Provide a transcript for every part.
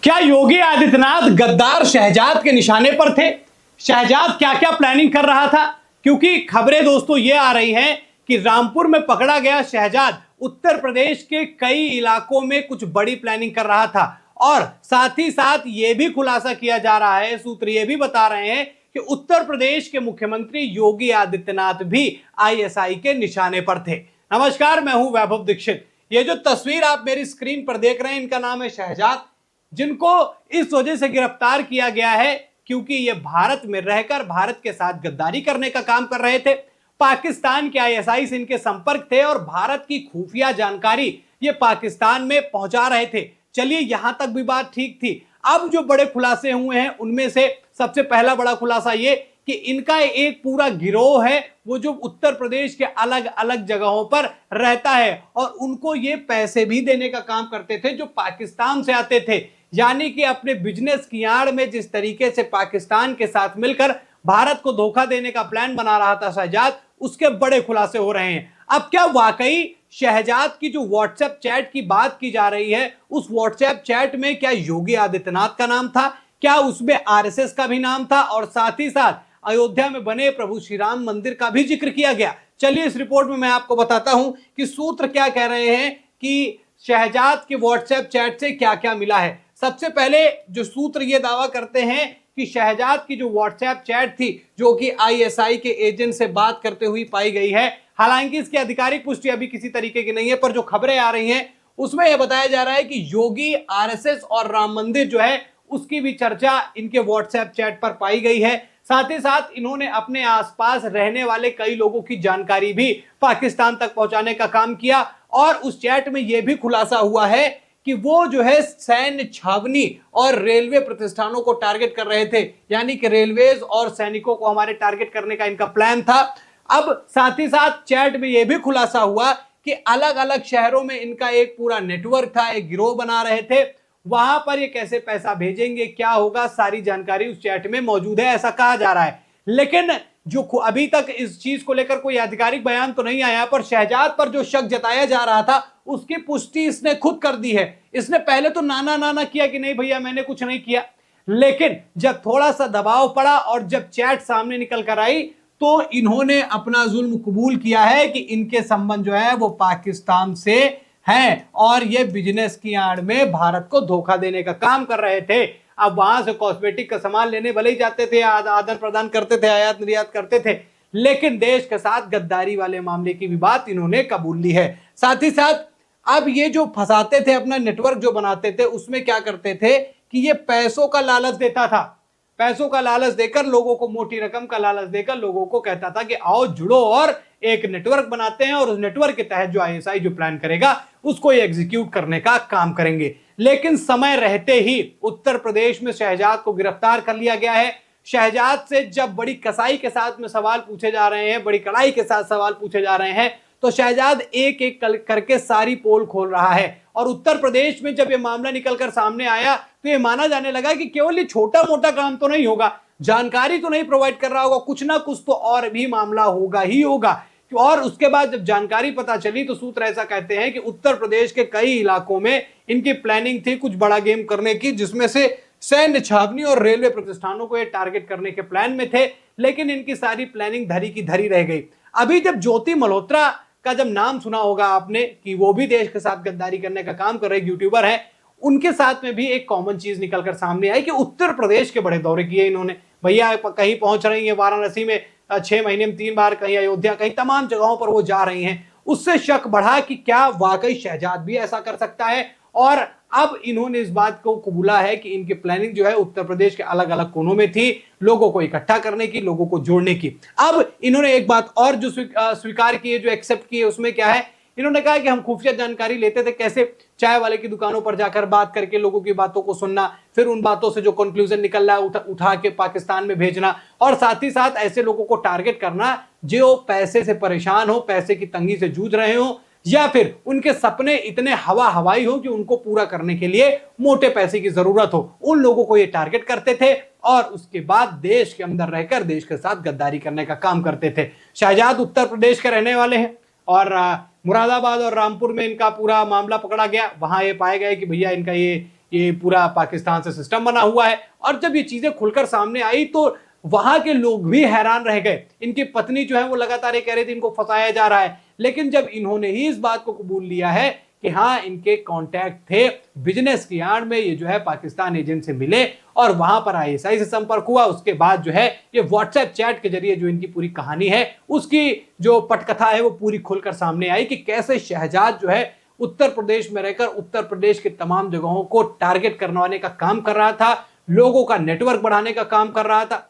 क्या योगी आदित्यनाथ गद्दार शहजाद के निशाने पर थे? शहजाद क्या क्या प्लानिंग कर रहा था? क्योंकि खबरें दोस्तों ये आ रही हैं कि रामपुर में पकड़ा गया शहजाद उत्तर प्रदेश के कई इलाकों में कुछ बड़ी प्लानिंग कर रहा था। और साथ ही साथ ये भी खुलासा किया जा रहा है, सूत्र ये भी बता रहे हैं कि उत्तर प्रदेश के मुख्यमंत्री योगी आदित्यनाथ भी आईएसआई के निशाने पर थे। नमस्कार, मैं हूं वैभव दीक्षित। ये जो तस्वीर आप मेरी स्क्रीन पर देख रहे हैं, इनका नाम है शहजाद, जिनको इस वजह से गिरफ्तार किया गया है क्योंकि ये भारत में रहकर भारत के साथ गद्दारी करने का काम कर रहे थे। पाकिस्तान के आईएसआई से इनके संपर्क थे और भारत की खुफिया जानकारी ये पाकिस्तान में पहुंचा रहे थे। चलिए, यहां तक भी बात ठीक थी। अब जो बड़े खुलासे हुए हैं उनमें से सबसे पहला बड़ा खुलासा ये कि इनका एक पूरा गिरोह है, वो जो उत्तर प्रदेश के अलग अलग जगहों पर रहता है और उनको ये पैसे भी देने का काम करते थे जो पाकिस्तान से आते थे। यानी कि अपने बिजनेस की आड़ में जिस तरीके से पाकिस्तान के साथ मिलकर भारत को धोखा देने का प्लान बना रहा था शहजाद, उसके बड़े खुलासे हो रहे हैं। अब क्या वाकई शहजाद की जो व्हाट्सएप चैट की बात की जा रही है, उस व्हाट्सएप चैट में क्या योगी आदित्यनाथ का नाम था? क्या उसमें आरएसएस का भी नाम था? और साथ ही साथ अयोध्या में बने प्रभु श्री राम मंदिर का भी जिक्र किया गया। चलिए, इस रिपोर्ट में मैं आपको बताता हूं कि सूत्र क्या कह रहे हैं कि शहजाद के व्हाट्सएप चैट से क्या क्या मिला है। सबसे पहले जो सूत्र ये दावा करते हैं कि शहजाद की जो व्हाट्सएप चैट थी, जो कि आईएसआई के एजेंट से बात करते हुए पाई गई है, हालांकि इसकी आधिकारिक पुष्टि अभी किसी तरीके की नहीं है, पर जो खबरें आ रही हैं उसमें यह बताया जा रहा है कि योगी, आरएसएस और राम मंदिर जो है उसकी भी चर्चा इनके व्हाट्सएप चैट पर पाई गई है। साथ ही साथ इन्होंने अपने आसपास रहने वाले कई लोगों की जानकारी भी पाकिस्तान तक पहुंचाने का काम किया। और उस चैट में यह भी खुलासा हुआ है कि वो जो है सैन्य छावनी और रेलवे प्रतिष्ठानों को टारगेट कर रहे थे, यानी कि रेलवेज और सैनिकों को हमारे टारगेट करने का इनका प्लान था। अब साथ ही साथ चैट में यह भी खुलासा हुआ कि अलग अलग शहरों में इनका एक पूरा नेटवर्क था, एक गिरोह बना रहे थे। वहां पर ये कैसे पैसा भेजेंगे, क्या होगा, सारी जानकारी उस चैट में मौजूद है, ऐसा कहा जा रहा है। लेकिन जो अभी तक इस चीज को लेकर कोई आधिकारिक बयान तो नहीं आया, पर शहजाद पर जो शक जताया जा रहा था उसकी पुष्टि इसने खुद कर दी है। इसने पहले तो नाना नाना किया कि नहीं भैया मैंने कुछ नहीं किया, लेकिन जब थोड़ा सा दबाव पड़ा और जब चैट सामने निकल कर आई तो इन्होंने अपना जुल्म कबूल किया है कि इनके संबंध जो है वो पाकिस्तान से हैं और ये बिजनेस की आड़ में भारत को धोखा देने का काम कर रहे थे। अब वहां से कॉस्मेटिक का सामान लेने भले ही जाते थे, आदान प्रदान करते थे, आयात निर्यात करते थे, लेकिन देश के साथ गद्दारी वाले मामले की भी बात इन्होंने कबूल ली है। साथ ही साथ अब ये जो फंसाते थे, अपना नेटवर्क जो बनाते थे, उसमें क्या करते थे कि ये पैसों का लालच देता था। पैसों का लालच देकर, लोगों को मोटी रकम का लालच देकर लोगों को कहता था कि आओ जुड़ो और एक नेटवर्क बनाते हैं और उस नेटवर्क के तहत जो आईएसआई जो प्लान करेगा उसको एग्जीक्यूट करने का काम करेंगे। लेकिन समय रहते ही उत्तर प्रदेश में शहजाद को गिरफ्तार कर लिया गया है। शहजाद से जब बड़ी कसाई के साथ में सवाल पूछे जा रहे हैं, बड़ी कड़ाई के साथ सवाल पूछे जा रहे हैं, तो शहजाद एक एक करके सारी पोल खोल रहा है। और उत्तर प्रदेश में जब यह मामला निकलकर सामने आया तो यह माना जाने लगा कि केवल ये छोटा मोटा काम तो नहीं होगा, जानकारी तो नहीं प्रोवाइड कर रहा होगा, कुछ ना कुछ तो और भी मामला होगा ही होगा। और उसके बाद जब जानकारी पता चली तो सूत्र ऐसा कहते हैं कि उत्तर प्रदेश के कई इलाकों में इनकी प्लानिंग थी कुछ बड़ा गेम करने की, जिसमें से सैन्य छावनी और रेलवे प्रतिष्ठानों को ये टारगेट करने के प्लान में थे। लेकिन इनकी सारी प्लानिंग धरी की धरी रह गई। अभी जब ज्योति मल्होत्रा का जब नाम सुना होगा आपने कि वो भी देश के साथ गद्दारी करने का काम कर रहे यूट्यूबर है, उनके साथ में भी एक कॉमन चीज निकलकर सामने आई कि उत्तर प्रदेश के बड़े दौरे किए इन्होंने। भैया कहीं पहुंच रही है वाराणसी में 6 महीने में 3 बार, कहीं अयोध्या, कहीं तमाम जगहों पर वो जा रही हैं। उससे शक बढ़ा कि क्या वाकई शहजाद भी ऐसा कर सकता है। और अब इन्होंने इस बात को कबूला है कि इनकी प्लानिंग जो है उत्तर प्रदेश के अलग अलग कोनों में थी, लोगों को इकट्ठा करने की, लोगों को जोड़ने की। अब इन्होंने एक बात और जो स्वीकार की है, जो एक्सेप्ट की है, उसमें क्या है, इन्होंने कहा कि हम खुफिया जानकारी लेते थे, कैसे चाय वाले की दुकानों पर जाकर बात करके लोगों की बातों को सुनना, फिर उन बातों से जो कंक्लूजन निकल रहा है उठा के पाकिस्तान में भेजना, और साथ ही साथ ऐसे लोगों को टारगेट करना जो पैसे से परेशान हो, पैसे की तंगी से जूझ रहे हो, या फिर उनके सपने इतने हवाई हो कि उनको पूरा करने के लिए मोटे पैसे की जरूरत हो। उन लोगों को ये टारगेट करते थे और उसके बाद देश के अंदर रहकर देश के साथ गद्दारी करने का काम करते थे। शहजाद उत्तर प्रदेश के रहने वाले हैं और मुरादाबाद और रामपुर में इनका पूरा मामला पकड़ा गया। वहां ये पाया गया कि भैया इनका ये ये पूरा पाकिस्तान से सिस्टम बना हुआ है। और जब ये चीजें खुलकर सामने आई तो वहां के लोग भी हैरान रह गए। इनकी पत्नी जो है वो लगातार ये कह रही थी इनको फंसाया जा रहा है, लेकिन जब इन्होंने ही इस बात को कबूल लिया है कि हाँ इनके कॉन्टैक्ट थे बिजनेस की आड़ में, ये जो है पाकिस्तान एजेंट से मिले और वहां पर आईएसआई से संपर्क हुआ, उसके बाद जो है ये व्हाट्सएप चैट के जरिए जो इनकी पूरी कहानी है उसकी जो पटकथा है वो पूरी खुलकर सामने आई कि कैसे शहजाद जो है उत्तर प्रदेश में रहकर उत्तर प्रदेश के तमाम जगहों को टारगेट करवाने का काम कर रहा था, लोगों का नेटवर्क बढ़ाने का काम कर रहा था।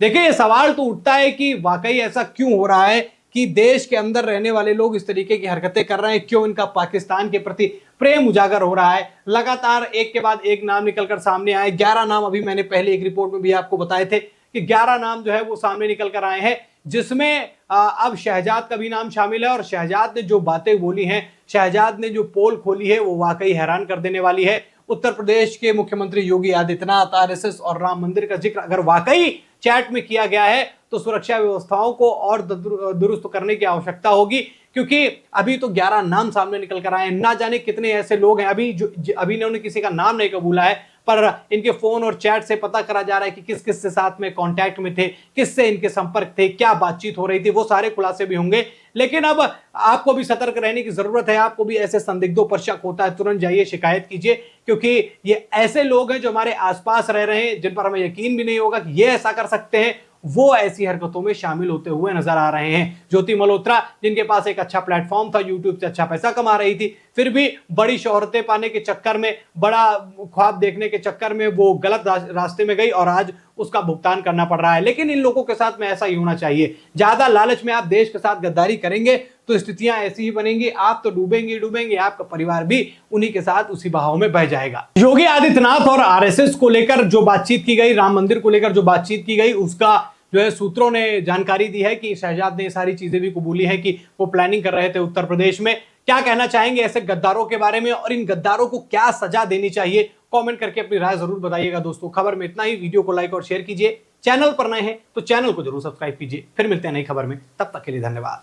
देखिए ये सवाल तो उठता है कि वाकई ऐसा क्यों हो रहा है कि देश के अंदर रहने वाले लोग इस तरीके की हरकतें कर रहे हैं, क्यों इनका पाकिस्तान के प्रति प्रेम उजागर हो रहा है। लगातार एक के बाद एक नाम निकलकर सामने आए, 11 नाम अभी मैंने पहले एक रिपोर्ट में भी आपको बताए थे कि 11 नाम जो है वो सामने निकल कर आए हैं, जिसमें अब शहजाद का भी नाम शामिल है। और शहजाद ने जो बातें बोली हैं, शहजाद ने जो पोल खोली है वो वाकई हैरान कर देने वाली है। उत्तर प्रदेश के मुख्यमंत्री योगी आदित्यनाथ, आरएसएस और राम मंदिर का जिक्र अगर वाकई चैट में किया गया है तो सुरक्षा व्यवस्थाओं को और दुरुस्त करने की आवश्यकता होगी, क्योंकि अभी तो 11 नाम सामने निकल कर आए हैं। ना जाने कितने ऐसे लोग हैं अभी अभी इन्होंने किसी का नाम नहीं कबूला है, पर इनके फोन और चैट से पता करा जा रहा है कि किस किस से साथ में कांटेक्ट में थे, किससे इनके संपर्क थे, क्या बातचीत हो रही थी, वो सारे खुलासे भी होंगे। लेकिन अब आपको भी सतर्क रहने की जरूरत है। आपको भी ऐसे संदिग्धों पर शक होता है, तुरंत जाइए शिकायत कीजिए, क्योंकि ये ऐसे लोग हैं जो हमारे आसपास रह रहे हैं, जिन पर हमें यकीन भी नहीं होगा कि ये ऐसा कर सकते हैं, वो ऐसी हरकतों में शामिल होते हुए नजर आ रहे हैं। ज्योति मल्होत्रा जिनके पास एक अच्छा प्लेटफॉर्म था, यूट्यूब से अच्छा पैसा कमा रही थी, फिर भी बड़ी शोहरतें पाने के चक्कर में, बड़ा ख्वाब देखने के चक्कर में वो गलत रास्ते में गई और आज उसका भुगतान करना पड़ रहा है। लेकिन इन लोगों के साथ में ऐसा ही होना चाहिए। ज्यादा लालच में आप देश के साथ गद्दारी करेंगे तो स्थितियां ऐसी ही बनेंगी, आप तो डूबेंगे डूबेंगे, आपका परिवार भी उन्हीं के साथ उसी बहाव में बह जाएगा। योगी आदित्यनाथ और आरएसएस को लेकर जो बातचीत की गई, राम मंदिर को लेकर जो बातचीत की गई, उसका जो है सूत्रों ने जानकारी दी है कि शहजाद ने सारी चीजें भी कबूली है कि वो प्लानिंग कर रहे थे उत्तर प्रदेश में। क्या कहना चाहेंगे ऐसे गद्दारों के बारे में और इन गद्दारों को क्या सजा देनी चाहिए, कमेंट करके अपनी राय जरूर बताइएगा। दोस्तों खबर में इतना ही, वीडियो को लाइक और शेयर कीजिए, चैनल पर नए हैं तो चैनल को जरूर सब्सक्राइब कीजिए। फिर मिलते हैं नई खबर में, तब तक के लिए धन्यवाद।